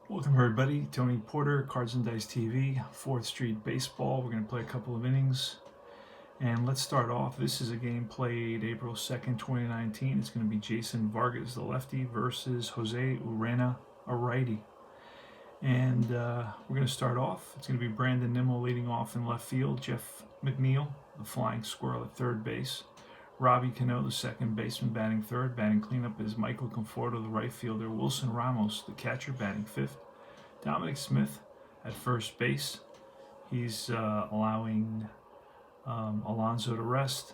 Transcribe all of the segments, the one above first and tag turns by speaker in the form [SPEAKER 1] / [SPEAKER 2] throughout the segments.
[SPEAKER 1] Welcome everybody, Tony Porter, Cards and Dice TV, 4th Street Baseball. We're going to play a couple of innings. And let's start off. This is a game played April 2nd, 2019. It's going to be Jason Vargas, the lefty, versus Jose Urena, a righty. And we're going to start off. It's going to be Brandon Nimmo leading off in left field, Jeff McNeil, the flying squirrel, at third base. Robbie Cano, the second baseman, batting third. Batting cleanup is Michael Conforto, the right fielder. Wilson Ramos, the catcher, batting fifth. Dominic Smith at first base. He's allowing Alonso to rest.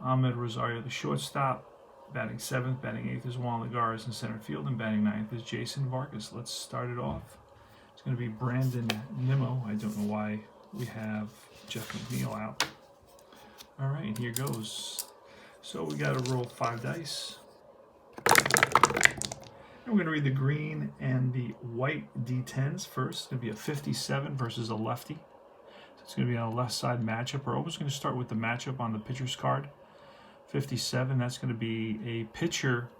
[SPEAKER 1] Ahmed Rosario, the shortstop, batting seventh. Batting eighth is Juan Lagares in center field. And batting ninth is Jason Vargas. Let's start it off. It's going to be Brandon Nimmo. I don't know why we have Jeff McNeil out. All right, here goes. So we got to roll 5 dice. And we're going to read the green and the white D10s first. It's going to be a 57 versus a lefty. So it's going to be on a left side matchup. We're always going to start with the matchup on the pitcher's card. 57, that's going to be a pitcher-batter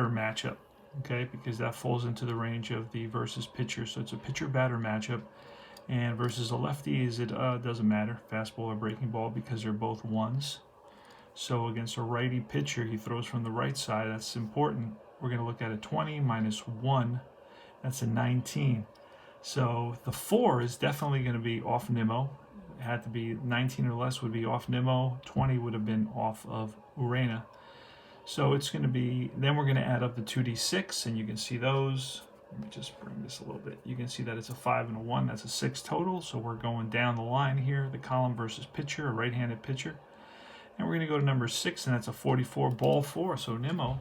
[SPEAKER 1] matchup, okay, because that falls into the range of the versus pitcher. So it's a pitcher-batter matchup. And versus a lefty, it doesn't matter, fastball or breaking ball, because they're both ones. So against a righty pitcher, he throws from the right side. That's important. We're going to look at a 20 minus 1. That's a 19. So the 4 is definitely going to be off Nimmo. It had to be 19 or less would be off Nimmo. 20 would have been off of Urena. So it's going to be, then we're going to add up the 2d6, and you can see those. Let me just bring this a little bit. You can see that it's a 5 and a 1. That's a 6 total. So we're going down the line here. The column versus pitcher, a right-handed pitcher. And we're going to go to number 6, and that's a 44, ball 4. So Nimmo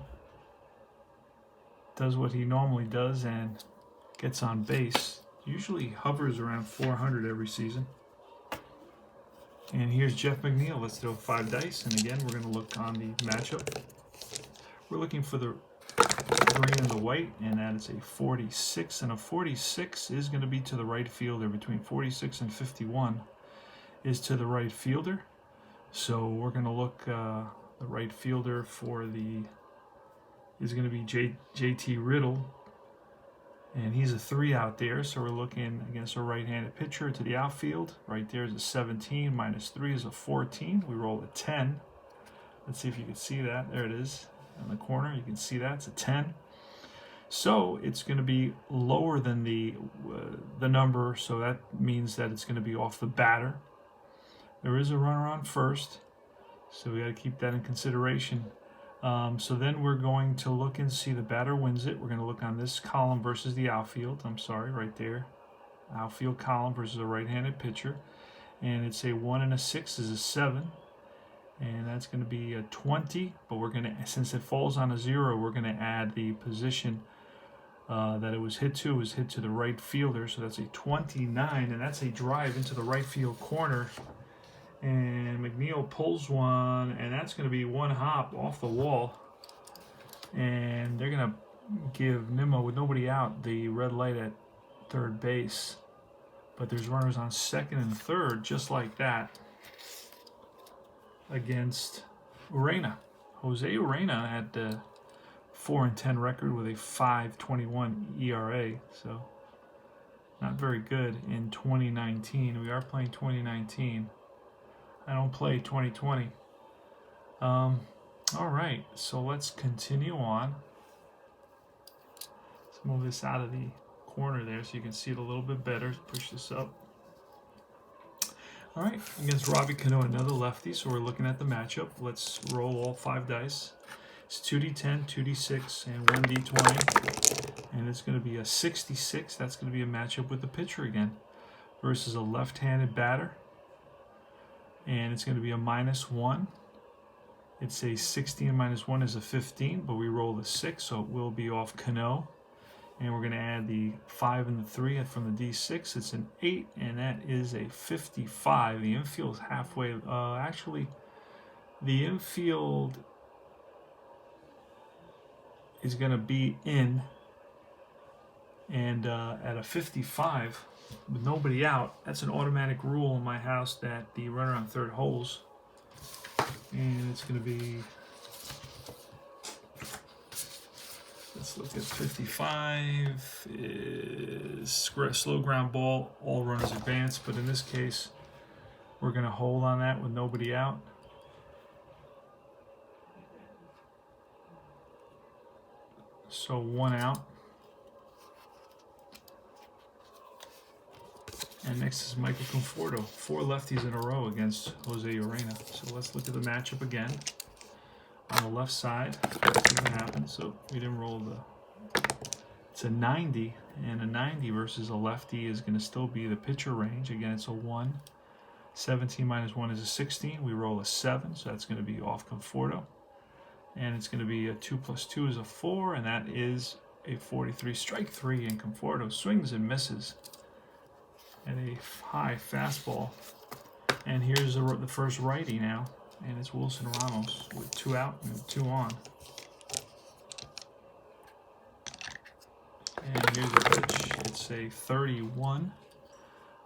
[SPEAKER 1] does what he normally does and gets on base. Usually hovers around 400 every season. And here's Jeff McNeil. Let's throw 5 dice. And again, we're going to look on the matchup. We're looking for the green and the white, and that is a 46. And a 46 is going to be to the right fielder. Between 46 and 51 is to the right fielder. So we're going to look, the right fielder for is going to be JT Riddle, and he's a 3 out there. So we're looking against a right-handed pitcher to the outfield. Right there is a 17, minus 3 is a 14. We roll a 10. Let's see if you can see that. There it is in the corner. You can see that. It's a 10. So it's going to be lower than the number, so that means that it's going to be off the batter. There is a runner on first, so we got to keep that in consideration. So then we're going to look and see the batter wins it. We're going to look on this column versus the outfield. I'm sorry, right there. Outfield column versus a right-handed pitcher. And it's a 1 and a 6 is a 7. And that's going to be a 20. But we're going to, since it falls on a 0, we're going to add the position that it was hit to. It was hit to the right fielder. So that's a 29. And that's a drive into the right field corner. And McNeil pulls one, and that's going to be one hop off the wall. And they're going to give Nimmo, with nobody out, the red light at third base. But there's runners on second and third, just like that, against Urena. Jose Urena had the 4-10 record with a 5.21 ERA. So not very good in 2019. We are playing 2019. I don't play 2020. All right, so let's continue on. Let's move this out of the corner there so you can see it a little bit better. Push this up. All right, against Robbie Cano, another lefty, so we're looking at the matchup. Let's roll all 5 dice. It's 2d10, 2d6, and 1d20. And it's going to be a 66. That's going to be a matchup with the pitcher again versus a left-handed batter. And it's going to be a minus 1. It's a 16 minus 1 is a 15, but we roll the 6, so it will be off Cano. And we're going to add the 5 and the 3 from the D6. It's an 8, and that is a 55. The infield is halfway. Actually, the infield is going to be in. And at a 55, with nobody out, that's an automatic rule in my house that the runner on third holds. And it's going to be Let's look at 55 is slow ground ball, all runners advance, but in this case, we're going to hold on that with nobody out. So 1 out. And next is Michael Conforto. 4 lefties in a row against Jose Urena. So let's look at the matchup again. On the left side, see what happens. So we didn't roll it's a 90, and a 90 versus a lefty is going to still be the pitcher range. Again, it's a 1. 17 minus 1 is a 16. We roll a 7, so that's going to be off Conforto. And it's going to be a 2 plus 2 is a 4, and that is a 43. Strike 3, and Conforto swings and misses at a high fastball. And here's the first righty now, and it's Wilson Ramos with 2 out and 2 on. And here's the pitch. It's a 31.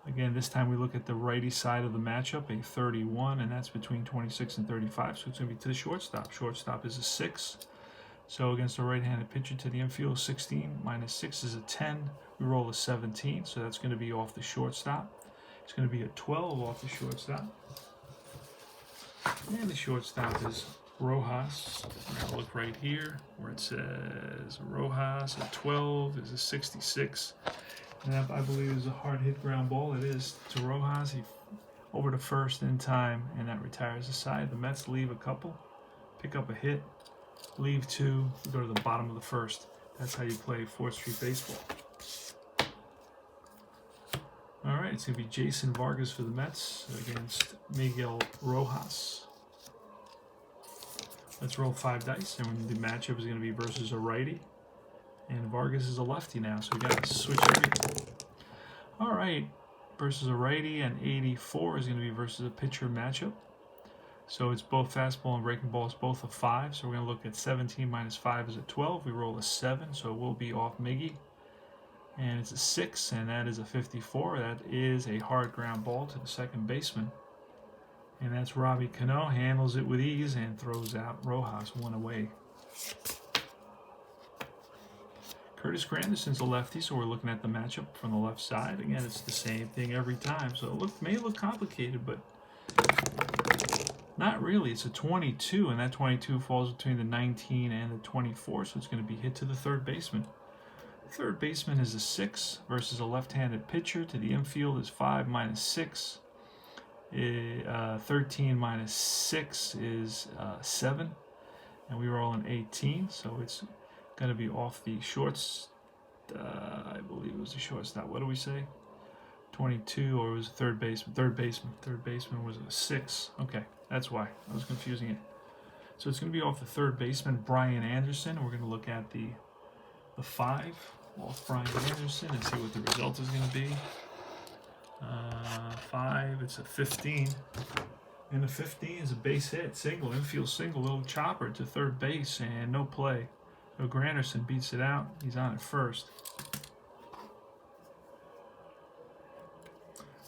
[SPEAKER 1] Again, this time we look at the righty side of the matchup, a 31, and that's between 26 and 35, so it's going to be to the shortstop. Shortstop is a 6. So against a right-handed pitcher to the infield, 16 minus 6 is a 10. We roll a 17, so that's going to be off the shortstop. It's going to be a 12 off the shortstop. And the shortstop is Rojas. We're going to look right here where it says Rojas. A 12 is a 66. And that, I believe, is a hard hit ground ball. It is to Rojas. He over to first in time, and that retires the side. The Mets leave a couple, pick up a hit, leave 2, go to the bottom of the first. That's how you play 4th Street baseball. All right, it's going to be Jason Vargas for the Mets against Miguel Rojas. Let's roll 5 dice, and the matchup is going to be versus a righty. And Vargas is a lefty now, so we got to switch everything. All right, versus a righty, and 84 is going to be versus a pitcher matchup. So it's both fastball and breaking balls, both a 5. So we're going to look at 17 minus 5 is a 12. We roll a 7, so it will be off Miggy. And it's a 6, and that is a 54. That is a hard ground ball to the second baseman. And that's Robbie Cano, handles it with ease and throws out Rojas 1 away. Curtis Granderson's a lefty, so we're looking at the matchup from the left side. Again, it's the same thing every time, so it may look complicated, but not really. It's a 22, and that 22 falls between the 19 and the 24, so it's going to be hit to the third baseman. Third baseman is a 6 versus a left-handed pitcher. To the infield is 5 minus 6. 13 minus 6 is 7, and we roll an 18, so it's going to be off the shorts. I believe it was the shortstop. What do we say? 22, or it was third baseman? Third baseman was a 6. Okay, that's why I was confusing it. So it's going to be off the third baseman, Brian Anderson. We're going to look at the 5 off Brian Anderson and see what the result is going to be. 5, it's a 15. And the 15 is a base hit, single, infield single, little chopper to third base, and no play. So Granderson beats it out. He's on at first.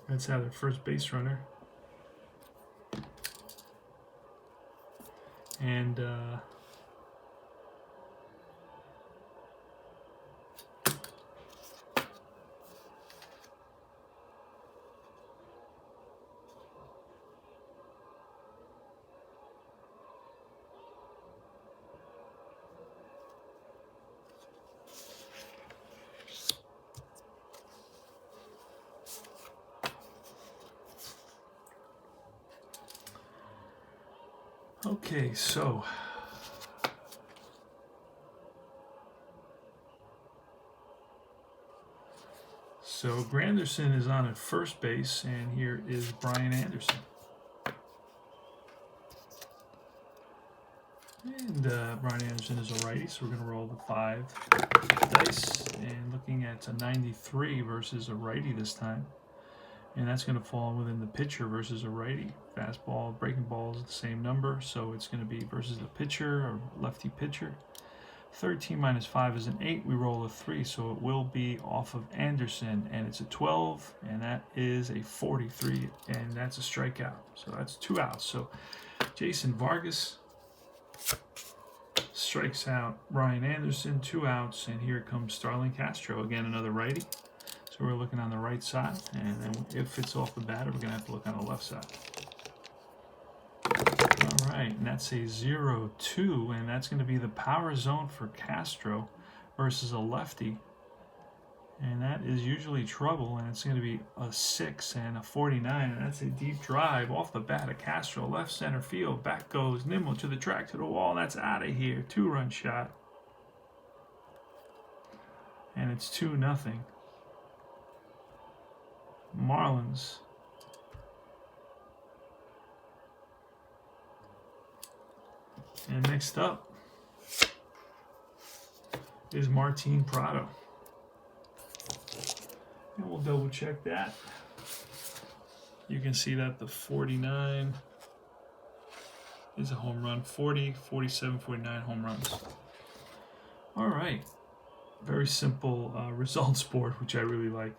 [SPEAKER 1] That's how their first base runner. And okay, so Granderson is on at first base, and here is Brian Anderson. And Brian Anderson is a righty, so we're going to roll the 5 dice, and looking at a 93 versus a righty this time. And that's going to fall within the pitcher versus a righty. Fastball, breaking ball is the same number, so it's going to be versus the pitcher or lefty pitcher. 13 minus 5 is an 8. We roll a 3, so it will be off of Anderson, and it's a 12, and that is a 43, and that's a strikeout. So that's 2 outs. So Jason Vargas Strikes out Ryan Anderson, 2 outs, and here comes Starlin Castro, again another righty. So we're looking on the right side, and then if it's off the batter, we're going to have to look on the left side. All right, and that's a 0-2, and that's going to be the power zone for Castro versus a lefty. And that is usually trouble, and it's going to be a 6 and a 49, and that's a deep drive off the bat of Castro, left center field. Back goes Nimmo to the track, to the wall, and that's out of here. 2-run shot. And it's 2-0. Marlins. And next up is Martine Prado. And we'll double check that. You can see that the 49 is a home run. 40, 47, 49 home runs. All right. Very simple results board, which I really like.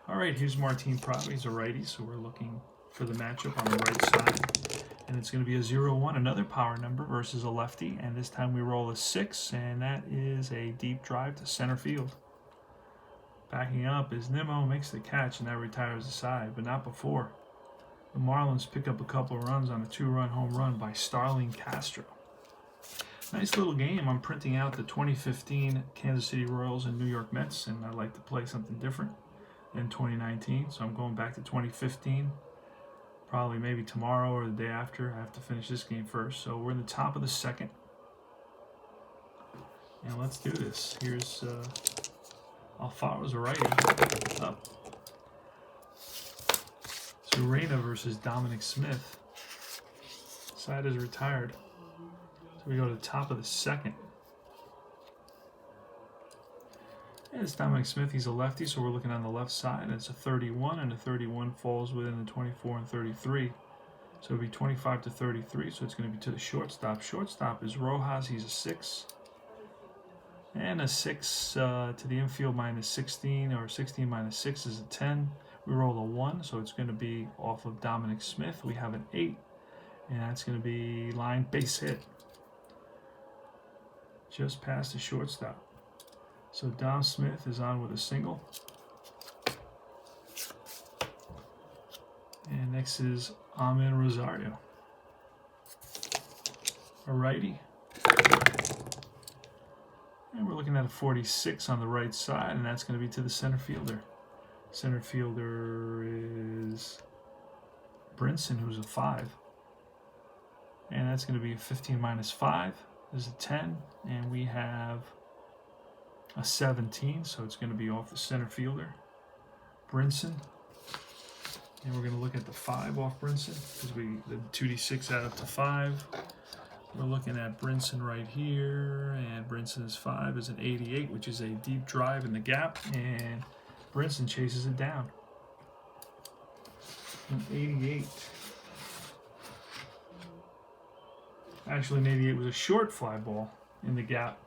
[SPEAKER 1] All right, here's Martine Prado. He's a righty, so we're looking for the matchup on the right side. And it's going to be a 0-1, another power number versus a lefty. And this time we roll a 6, and that is a deep drive to center field. Backing up is Nimmo, makes the catch, and that retires the side, but not before. The Marlins pick up a couple of runs on a 2-run home run by Starlin Castro. Nice little game. I'm printing out the 2015 Kansas City Royals and New York Mets, and I like to play something different in 2019, so I'm going back to 2015. Probably maybe tomorrow or the day after. I have to finish this game first. So we're in the top of the second. And let's do this. Here's Alfaro's a righty. Up. Serena versus Dominic Smith. Side is retired. So we go to the top of the second. And it's Dominic Smith. He's a lefty, so we're looking on the left side. It's a 31, and the 31 falls within the 24 and 33. So it'll be 25 to 33, so it's going to be to the shortstop. Shortstop is Rojas. He's a 6. And a 6 to the infield minus 16, or 16 minus 6 is a 10. We roll a 1, so it's going to be off of Dominic Smith. We have an 8, and that's going to be line base hit. Just past the shortstop. So Dom Smith is on with a single. And next is Amin Rosario, a righty. And we're looking at a 46 on the right side, and that's going to be to the center fielder. Center fielder is Brinson, who's a 5. And that's going to be a 15 minus 5 is a 10. And we have a 17, so it's going to be off the center fielder, Brinson. And we're going to look at the 5 off Brinson, because the 2d6 add up to 5. We're looking at Brinson right here, and Brinson's 5 is an 88, which is a deep drive in the gap, and Brinson chases it down. An 88. Actually, an 88 was a short fly ball in the gap.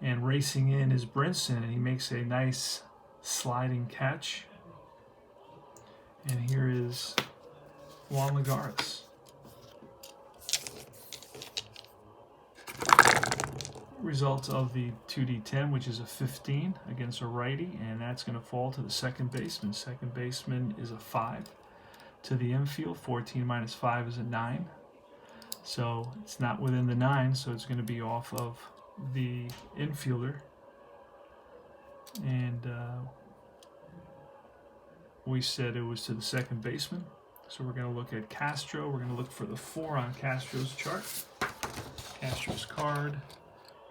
[SPEAKER 1] And racing in is Brinson, and he makes a nice sliding catch. And here is Juan Lagares. Result of the 2d10, which is a 15 against a righty, and that's going to fall to the second baseman. Second baseman is a 5. To the infield, 14 minus 5 is a 9. So it's not within the 9, so it's going to be off of the infielder. And we said it was to the second baseman. So we're going to look at Castro. We're going to look for the 4 on Castro's chart. Castro's card.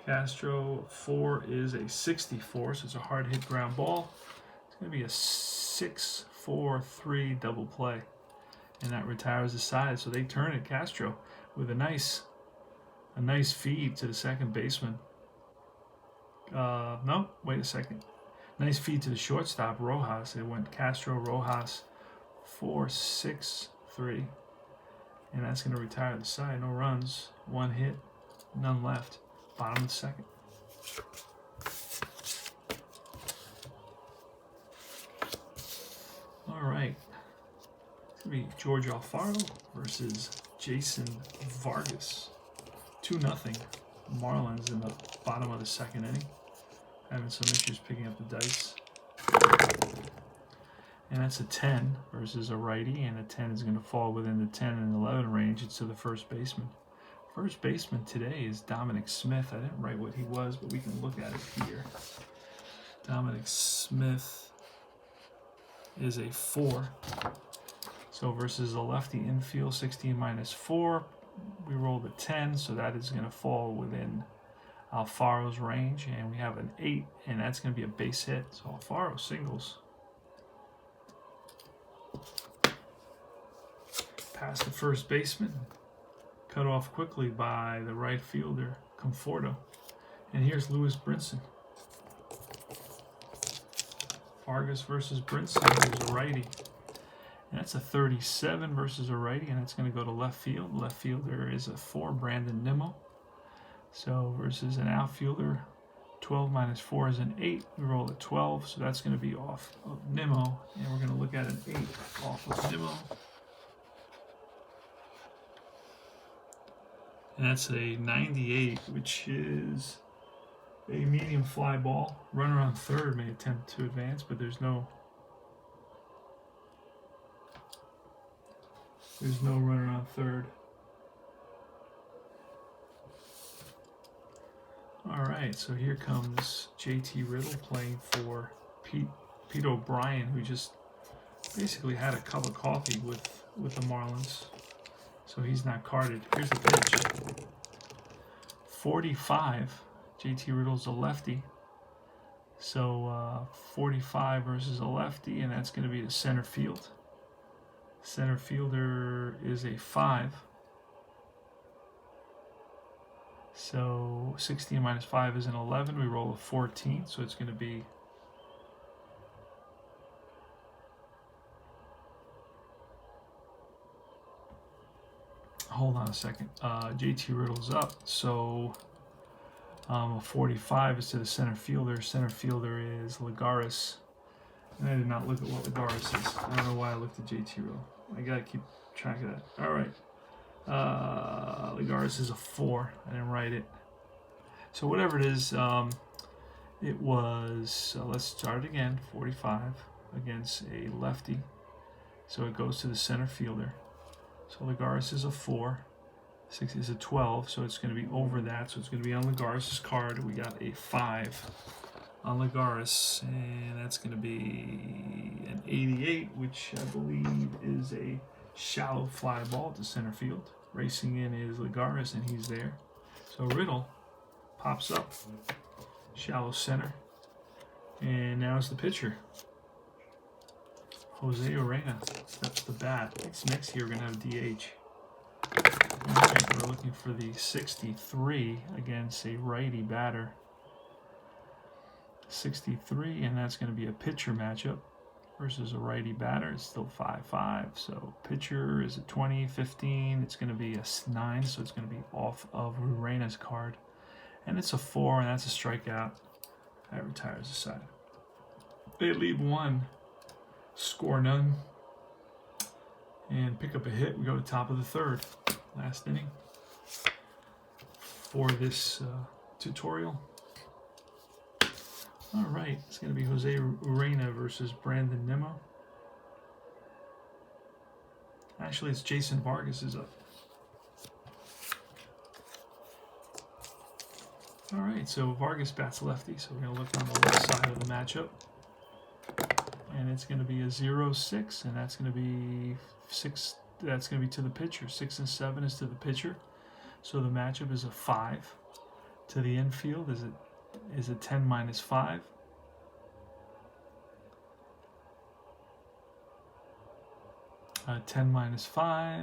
[SPEAKER 1] Castro 4 is a 64, so it's a hard hit ground ball. It's going to be a 6-4-3 double play. And that retires the side. So they turn it, Castro, with a nice feed to the second baseman. No, wait a second. Nice feed to the shortstop, Rojas. It went Castro, Rojas, 4-6-3. And that's going to retire the side. No runs, 1 hit, none left. Bottom of the second. All right. It's going to be George Alfaro versus Jason Vargas. 2-0. Marlins in the bottom of the second inning. Having some issues picking up the dice. And that's a 10 versus a righty, and a 10 is going to fall within the 10 and 11 range. It's to the first baseman. First baseman today is Dominic Smith. I didn't write what he was, but we can look at it here. Dominic Smith is a 4. So versus a lefty infield, 16 minus 4. We rolled a 10, so that is going to fall within Alfaro's range. And we have an 8, and that's going to be a base hit. So Alfaro singles. Past the first baseman. Cut off quickly by the right fielder, Conforto. And here's Lewis Brinson. Vargas versus Brinson, who's a righty. And that's a 37 versus a righty, and that's going to go to left field. Left fielder is a 4, Brandon Nimmo. So versus an outfielder, 12 minus 4 is an 8. We roll a 12, so that's going to be off of Nimmo. And we're going to look at an 8 off of Nimmo. And that's a 98, which is a medium fly ball. Runner on third may attempt to advance, but there's no runner on third. All right, so here comes JT Riddle playing for Pete O'Brien, who just basically had a cup of coffee with the Marlins. So he's not carded. Here's the pitch. 45. JT Riddle's a lefty. So 45 versus a lefty, and that's going to be the center field. Center fielder is a 5. So 16 minus 5 is an 11. We roll a 14, so it's going to be hold on a second. JT Riddle's up, so a 45 is to the center fielder. Center fielder is Lagares. And I did not look at what Lagares is. I don't know why I looked at JT Riddle. I gotta keep track of that. All right. Lagares is a 4. I didn't write it. So whatever it is, it was, let's start again, 45 against a lefty. So it goes to the center fielder. So Lagares is a 4. 6 is a 12, so it's going to be over that. So it's going to be on Lagares' card. We got a 5 on Lagares, and that's going to be an 88, which I believe is a shallow fly ball to center field. Racing in is Lagares, and he's there. So Riddle pops up, shallow center, and now it's the pitcher. Jose Urena steps the bat. Next year we're going to have DH. All right, we're looking for the 63 against a righty batter. 63, and that's going to be a pitcher matchup versus a righty batter. It's still 5-5. So pitcher is a 20, 15. It's going to be a 9, so it's going to be off of Urena's card. And it's a 4, and that's a strikeout. That retires the side. They leave 1. Score none, and pick up a hit. We go to the top of the third, last inning for this tutorial. All right, it's going to be Jose Urena versus Brandon Nimmo. Actually, it's Jason Vargas is up. All right, so Vargas bats lefty, so we're going to look on the left side of the matchup. And it's going to be a 0-6, and that's going to be 6. That's going to be to the pitcher. 6 and 7 is to the pitcher. So the matchup is a 5. To the infield is a 10 minus 5. Uh, 10 minus 5,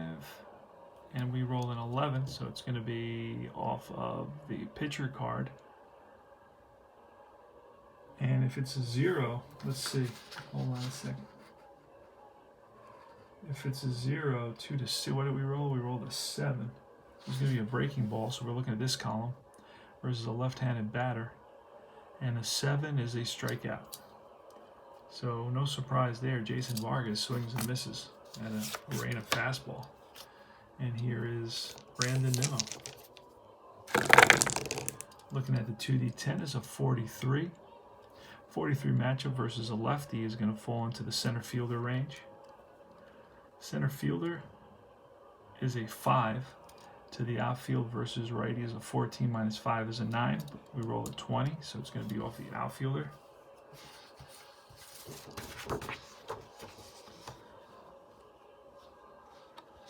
[SPEAKER 1] and we roll an 11, so it's going to be off of the pitcher card. And if it's a 0, let's see. Hold on a second. If it's a 0, 2 to 6, what did we roll? We rolled a 7. It's going to be a breaking ball, so we're looking at this column versus a left-handed batter. And a 7 is a strikeout. So no surprise there. Jason Vargas swings and misses at a Urena fastball. And here is Brandon Nimmo. Looking at the 2D10 is a 43. 43 matchup versus a lefty is going to fall into the center fielder range. Center fielder is a 5. To the outfield versus righty is a 14 minus 5 is a 9. We roll a 20, so it's going to be off the outfielder.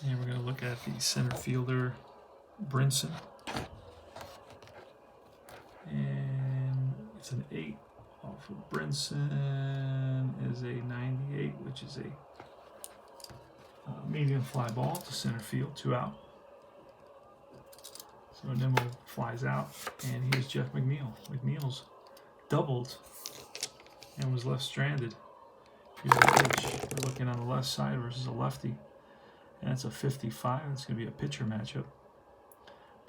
[SPEAKER 1] And we're going to look at the center fielder, Brinson. And it's an 8 off of Brinson is a 98, which is a medium fly ball to center field, 2 out. So Nimmo flies out, and here's Jeff McNeil. McNeil's doubled and was left stranded. Here's a pitch. We're looking on the left side versus a lefty. And it's a 55. It's going to be a pitcher matchup.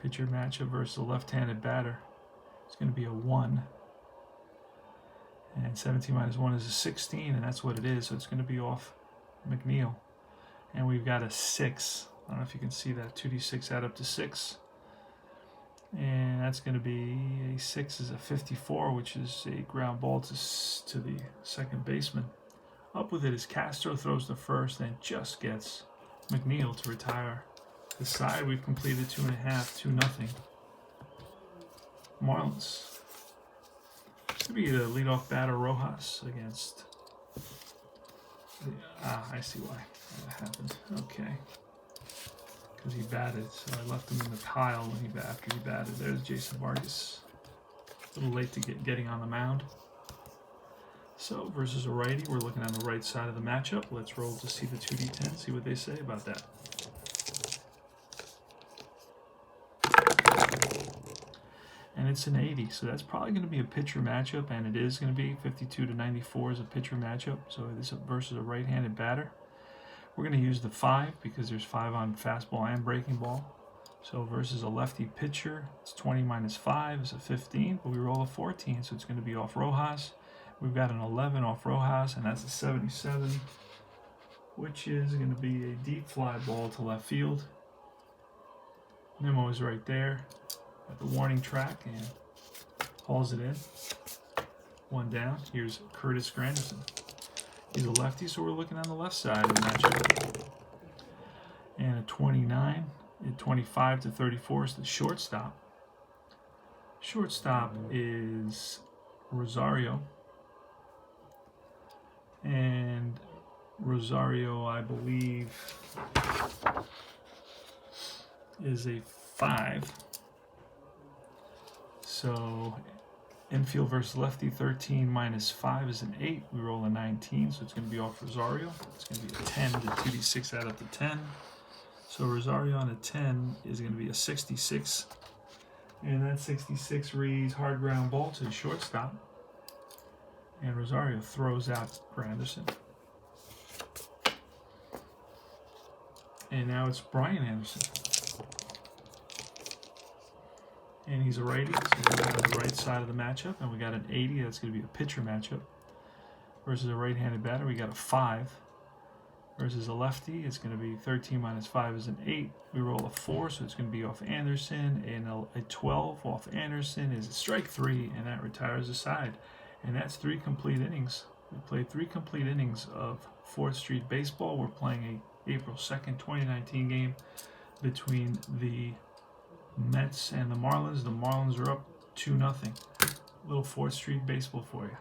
[SPEAKER 1] Pitcher matchup versus a left-handed batter. It's going to be a 1. And 17 minus 1 is a 16, and that's what it is. So it's going to be off McNeil. And we've got a 6. I don't know if you can see that. 2d6 add up to 6. And that's going to be a 6 is a 54, which is a ground ball to the second baseman. Up with it is Castro, throws to first, and just gets McNeil to retire. This side we've completed 2.5, 2-0. Marlins. This would be the leadoff batter Rojas against. I see why that happened. Okay. Because he batted, so I left him in the pile when after he batted. There's Jason Vargas. A little late to getting on the mound. So versus a righty, we're looking on the right side of the matchup. Let's roll to see the 2d10, see what they say about that. And it's an 80, so that's probably going to be a pitcher matchup, and it is going to be 52 to 94 is a pitcher matchup. So this is versus a right-handed batter. We're going to use the 5 because there's 5 on fastball and breaking ball. So versus a lefty pitcher, it's 20 minus 5 is a 15, but we roll a 14, so it's going to be off Rojas. We've got an 11 off Rojas, and that's a 77, which is going to be a deep fly ball to left field. Nimmo is right there at the warning track and hauls it in. 1 down. Here's Curtis Granderson. He's a lefty, so we're looking on the left side of the matchup. And a 29, and 25 to 34 is the shortstop. Shortstop is Rosario. And Rosario, I believe, is a 5. So infield versus lefty, 13 minus 5 is an 8. We roll a 19, so it's going to be off Rosario. It's going to be a 10 to 2d6 add up to 10. So Rosario on a 10 is going to be a 66. And that 66 reads hard ground ball to the shortstop. And Rosario throws out Granderson. And now it's Brian Anderson. And he's a righty, so we're on the right side of the matchup. And we got an 80, that's going to be a pitcher matchup. Versus a right-handed batter, we got a 5. Versus a lefty, it's going to be 13 minus 5 is an 8. We roll a 4, so it's going to be off Anderson. And a 12 off Anderson is a strike 3, and that retires the side. And that's 3 complete innings. We played 3 complete innings of 4th Street Baseball. We're playing a April 2nd, 2019 game between the Mets and the Marlins. The Marlins are up 2-0. Little 4th Street Baseball for you.